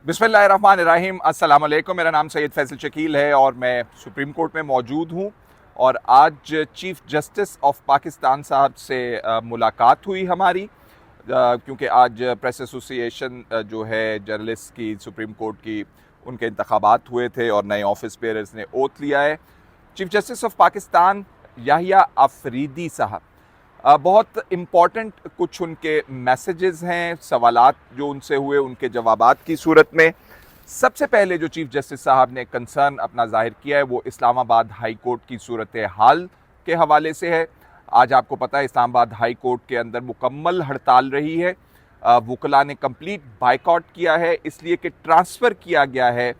बिस्मिल्लाहिर्रहमानिर्रहीम। अस्सलाम वालेकुम। मेरा नाम सैयद फैसल शकील है और मैं सुप्रीम कोर्ट में मौजूद हूँ। और आज चीफ़ जस्टिस ऑफ पाकिस्तान साहब से मुलाकात हुई हमारी, क्योंकि आज प्रेस एसोसिएशन जो है जर्नलिस्ट की सुप्रीम कोर्ट की, उनके इंतखाबात हुए थे और नए ऑफिस बेयरर्स ने ओथ लिया है। Chief justice of Pakistan Yahya Afridi साहब, बहुत इम्पॉर्टेंट कुछ उनके मैसेजेस हैं, सवालात जो उनसे हुए उनके जवाबात की सूरत में। सबसे पहले जो चीफ़ जस्टिस साहब ने कंसर्न अपना जाहिर किया है वो इस्लामाबाद हाई कोर्ट की सूरत हाल के हवाले से है। आज आपको पता है इस्लामाबाद हाई कोर्ट के अंदर मुकम्मल हड़ताल रही है। वकला ने कंप्लीट बाइकआउट किया है, इसलिए कि ट्रांसफ़र किया गया है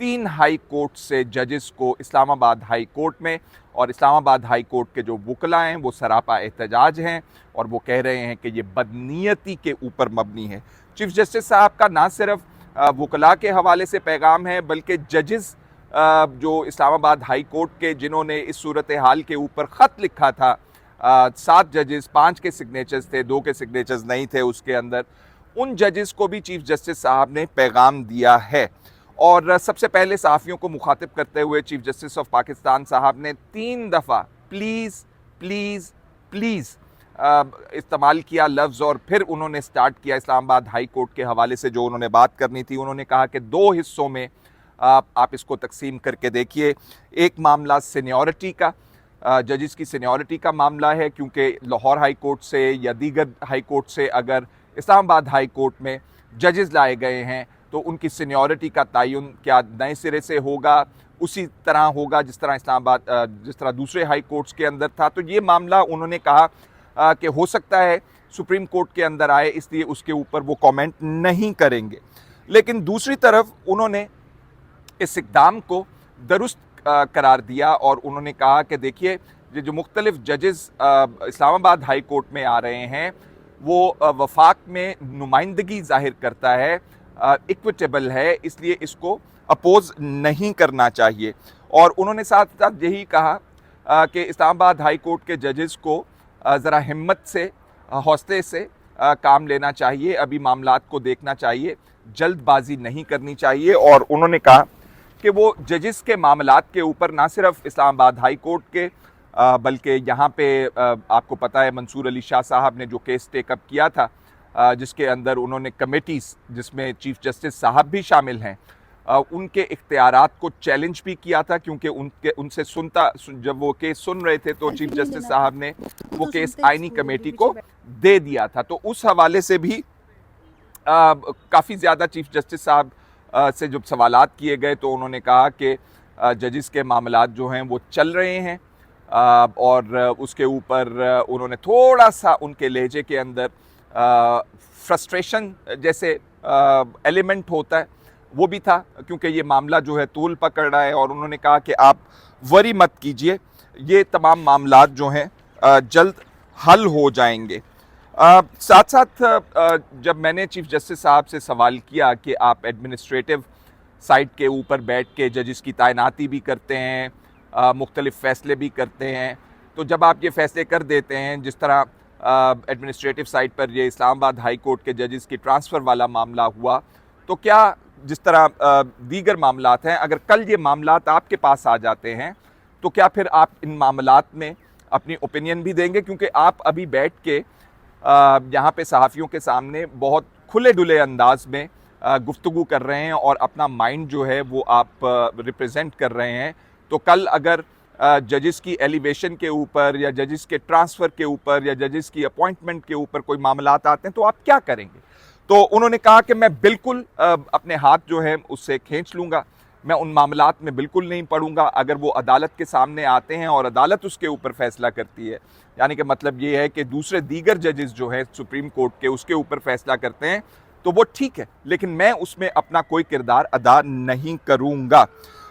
3 हाई कोर्ट से जजेस को इस्लामाबाद हाई कोर्ट में। और इस्लामाबाद हाई कोर्ट के जो वकला हैं वो सरापा एहतजाज हैं और वो कह रहे हैं कि ये बदनीयती के ऊपर मबनी है। चीफ़ जस्टिस साहब का ना सिर्फ वकला के हवाले से पैगाम है, बल्कि जजेस जो इस्लामाबाद हाई कोर्ट के जिन्होंने इस सूरत हाल के ऊपर ख़त लिखा था, 7 जजेस, 5 के सिग्नेचर्स थे, 2 के सिग्नेचर्स नहीं थे उसके अंदर, उन जजेस को भी चीफ़ जस्टिस साहब ने पैगाम दिया है। और सबसे पहले सहाफ़ियों को मुखातिब करते हुए चीफ़ जस्टिस ऑफ पाकिस्तान साहब ने 3 दफ़ा प्लीज़ प्लीज़ प्लीज़ इस्तेमाल किया लफ्ज़, और फिर उन्होंने स्टार्ट किया इस्लामाबाद हाई कोर्ट के हवाले से जो उन्होंने बात करनी थी। उन्होंने कहा कि 2 हिस्सों में आप इसको तकसीम करके देखिए। एक मामला सीनियरिटी का, जजेस की सीनियरिटी का मामला है, क्योंकि लाहौर हाई कोर्ट से या दीगर हाई कोर्ट से अगर इस्लामाबाद हाई कोर्ट में जजेस लाए गए हैं तो उनकी सीनियरिटी का तयन क्या नए सिरे से होगा, उसी तरह होगा जिस तरह जिस तरह दूसरे हाई कोर्ट्स के अंदर था। तो ये मामला उन्होंने कहा कि हो सकता है सुप्रीम कोर्ट के अंदर आए, इसलिए उसके ऊपर वो कमेंट नहीं करेंगे। लेकिन दूसरी तरफ उन्होंने इस इक़दाम को दुरुस्त करार दिया और उन्होंने कहा कि देखिए ये जो मुख्तलिफ जजेस इस्लामाबाद हाई कोर्ट में आ रहे हैं वो वफाक में नुमाइंदगी ज़ाहिर करता है, इक्विटेबल है, इसलिए इसको अपोज़ नहीं करना चाहिए। और उन्होंने साथ साथ यही कहा कि इस्लामाबाद हाई कोर्ट के जजेस को ज़रा हिम्मत से, हौसले से काम लेना चाहिए, अभी मामलात को देखना चाहिए, जल्दबाजी नहीं करनी चाहिए। और उन्होंने कहा कि वो जजेस के मामलात के ऊपर ना सिर्फ इस्लामाबाद हाई कोर्ट के बल्कि यहाँ पे आपको पता है मंसूर अली शाह साहब ने जो केस टेकअप किया था, जिसके अंदर उन्होंने कमेटीज़ जिसमें चीफ़ जस्टिस साहब भी शामिल हैं, उनके इख्तियारात को चैलेंज भी किया था, क्योंकि उनसे जब वो केस सुन रहे थे तो चीफ़ जस्टिस साहब ने वो केस आइनी कमेटी को दे दिया था। तो उस हवाले से भी काफ़ी ज़्यादा चीफ़ जस्टिस साहब से जब सवालात किए गए तो उन्होंने कहा कि जजेस के मामलात जो हैं वो चल रहे हैं, और उसके ऊपर उन्होंने थोड़ा सा उनके लहजे के अंदर फ्रस्ट्रेशन जैसे एलिमेंट होता है वो भी था, क्योंकि ये मामला जो है तूल पकड़ रहा है। और उन्होंने कहा कि आप वरी मत कीजिए, ये तमाम मामलात जो हैं जल्द हल हो जाएंगे। साथ साथ जब मैंने चीफ़ जस्टिस साहब से सवाल किया कि आप एडमिनिस्ट्रेटिव साइड के ऊपर बैठ के जजेस की तैनाती भी करते हैं, मुख्तलिफ़ फ़ैसले भी करते हैं, तो जब आप ये फ़ैसले कर देते हैं जिस तरह एडमिनिस्ट्रेटिव साइड पर ये इस्लामाबाद हाई कोर्ट के जजेस की ट्रांसफ़र वाला मामला हुआ, तो क्या जिस तरह दीगर मामलात हैं, अगर कल ये मामलात आपके पास आ जाते हैं तो क्या फिर आप इन मामलात में अपनी ओपिनियन भी देंगे? क्योंकि आप अभी बैठ के यहाँ पे सहाफ़ियों के सामने बहुत खुले डुले अंदाज में गुफ्तगू कर रहे हैं और अपना माइंड जो है वो आप रिप्रेजेंट कर रहे हैं। तो कल अगर जजेस की एलिवेशन के ऊपर या जजेस के ट्रांसफ़र के ऊपर या जजेस की अपॉइंटमेंट के ऊपर कोई मामलात आते हैं तो आप क्या करेंगे? तो उन्होंने कहा कि मैं बिल्कुल अपने हाथ जो है उससे खींच लूँगा, मैं उन मामलात में बिल्कुल नहीं पढ़ूँगा। अगर वो अदालत के सामने आते हैं और अदालत उसके ऊपर फ़ैसला करती है, यानी कि मतलब ये है कि दूसरे दीगर जजेस जो हैं सुप्रीम कोर्ट के उसके ऊपर फ़ैसला करते हैं तो वो ठीक है, लेकिन मैं उसमें अपना कोई किरदार अदा नहीं करूँगा।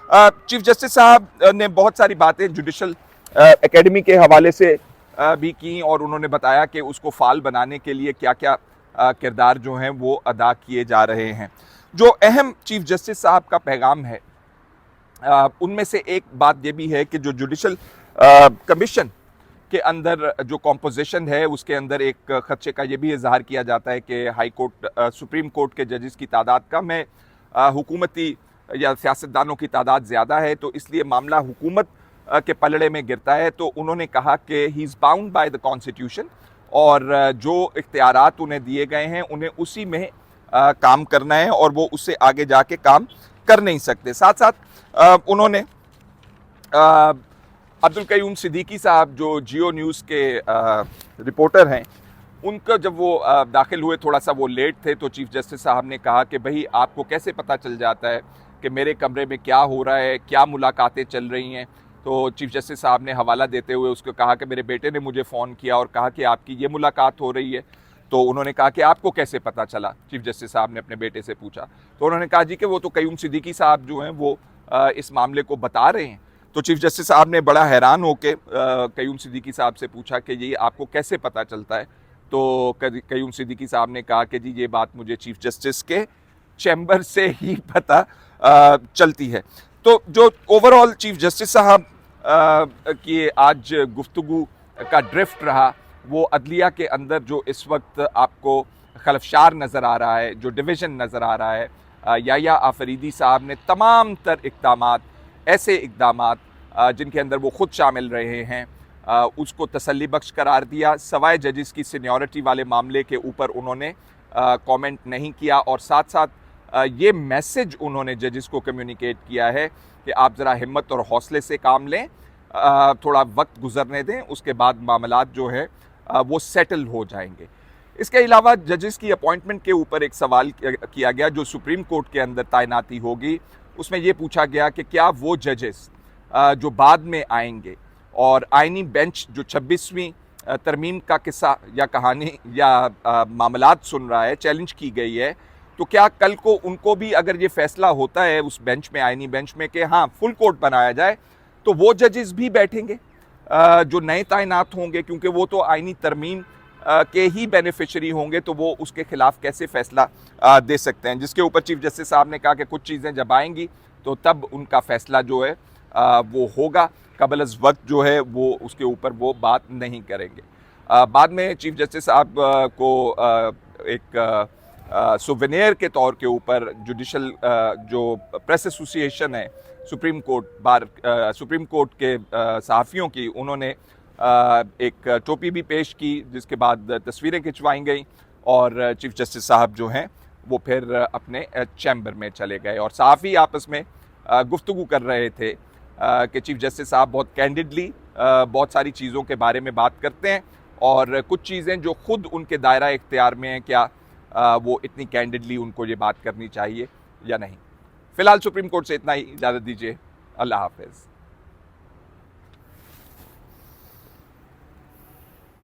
चीफ़ जस्टिस साहब ने बहुत सारी बातें जुडिशल एकेडमी के हवाले से भी की और उन्होंने बताया कि उसको फ़ाल बनाने के लिए क्या क्या किरदार जो हैं वो अदा किए जा रहे हैं। जो अहम चीफ़ जस्टिस साहब का पैगाम है उनमें से एक बात ये भी है कि जो जुडिशल कमीशन के अंदर जो कॉम्पोजिशन है उसके अंदर एक खदशे का ये भी इजहार किया जाता है कि हाई कोर्ट सुप्रीम कोर्ट के जजेस की तादाद कम है, हुकूमती या सियासतदानों की तादाद ज़्यादा है, तो इसलिए मामला हुकूमत के पलड़े में गिरता है। तो उन्होंने कहा कि he is bound by the constitution, और जो इख्तियारात उन्हें दिए गए हैं उन्हें उसी में काम करना है, और वो उससे आगे जाके काम कर नहीं सकते। साथ साथ उन्होंने अब्दुल कयूम सिद्दीकी साहब जो जियो न्यूज़ के रिपोर्टर हैं, उनका जब वो दाखिल हुए, थोड़ा सा वो लेट थे, तो चीफ़ जस्टिस साहब ने कहा कि भाई आपको कैसे पता चल जाता है कि मेरे कमरे में क्या हो रहा है, क्या मुलाकातें चल रही हैं। तो चीफ़ जस्टिस साहब ने हवाला देते हुए उसको कहा कि मेरे बेटे ने मुझे फ़ोन किया और कहा कि आपकी ये मुलाकात हो रही है। तो उन्होंने कहा कि आपको कैसे पता चला, चीफ़ जस्टिस साहब ने अपने बेटे से पूछा। तो उन्होंने कहा जी कि वो तो कयूम सिद्दीकी साहब जो हैं वो इस मामले को बता रहे हैं। तो चीफ़ जस्टिस साहब ने बड़ा हैरान होकर कयूम सिद्दीकी साहब से पूछा कि ये आपको कैसे पता चलता है। तो कयूम सिद्दीकी साहब ने कहा कि जी ये बात मुझे चीफ़ जस्टिस के चैम्बर से ही पता चलती है। तो जो ओवरऑल चीफ़ जस्टिस साहब की आज गुफ्तगू का ड्रिफ्ट रहा, वो अदलिया के अंदर जो इस वक्त आपको खलफशार नज़र आ रहा है, जो डिवीज़न नज़र आ रहा है, याया आफरीदी साहब ने तमाम तर इक़दामात, ऐसे इक़दामात जिनके अंदर वो ख़ुद शामिल रहे हैं, उसको तसल्ली बख्श करार दिया। सवाए जजेस की सीनियरिटी वाले मामले के ऊपर उन्होंने कमेंट नहीं किया, और साथ साथ ये मैसेज उन्होंने जजेस को कम्युनिकेट किया है कि आप ज़रा हिम्मत और हौसले से काम लें, थोड़ा वक्त गुजरने दें, उसके बाद मामलात जो है वो सेटल हो जाएंगे। इसके अलावा जजेस की अपॉइंटमेंट के ऊपर एक सवाल किया गया जो सुप्रीम कोर्ट के अंदर तैनाती होगी। उसमें ये पूछा गया कि क्या वो जजेस जो बाद में आएंगे, और आइनी बेंच जो 26वीं तरमीम का किस्सा या कहानी या मामलात सुन रहा है, चैलेंज की गई है, तो क्या कल को उनको भी अगर ये फैसला होता है उस बेंच में, आइनी बेंच में, कि हाँ फुल कोर्ट बनाया जाए, तो वो जजेस भी बैठेंगे जो नए तैनात होंगे, क्योंकि वो तो आइनी तरमीम के ही बेनिफिशरी होंगे, तो वो उसके खिलाफ कैसे फैसला दे सकते हैं। जिसके ऊपर चीफ जस्टिस साहब ने कहा कि कुछ चीज़ें जब आएंगी तो तब उनका फैसला जो है वो होगा, कबल अज़ वक्त जो है वो उसके ऊपर वो बात नहीं करेंगे। बाद में चीफ जस्टिस साहब को एक सुवेनियर के तौर के ऊपर जुडिशल जो प्रेस एसोसिएशन है सुप्रीम कोर्ट के सहाफ़ियों की, उन्होंने एक टोपी भी पेश की, जिसके बाद तस्वीरें खिंचवाई गई, और चीफ जस्टिस साहब जो हैं वो फिर अपने चैम्बर में चले गए। और सहाफ़ी आपस में गुफ्तगू कर रहे थे कि चीफ जस्टिस साहब बहुत कैंडिडली बहुत सारी चीज़ों के बारे में बात करते हैं, और कुछ चीज़ें जो खुद उनके दायरा इख्तियार में हैं, क्या वो इतनी कैंडिडली उनको ये बात करनी चाहिए या नहीं। फ़िलहाल सुप्रीम कोर्ट से इतना ही, इजाज़त दीजिए, अल्लाह हाफ़िज़।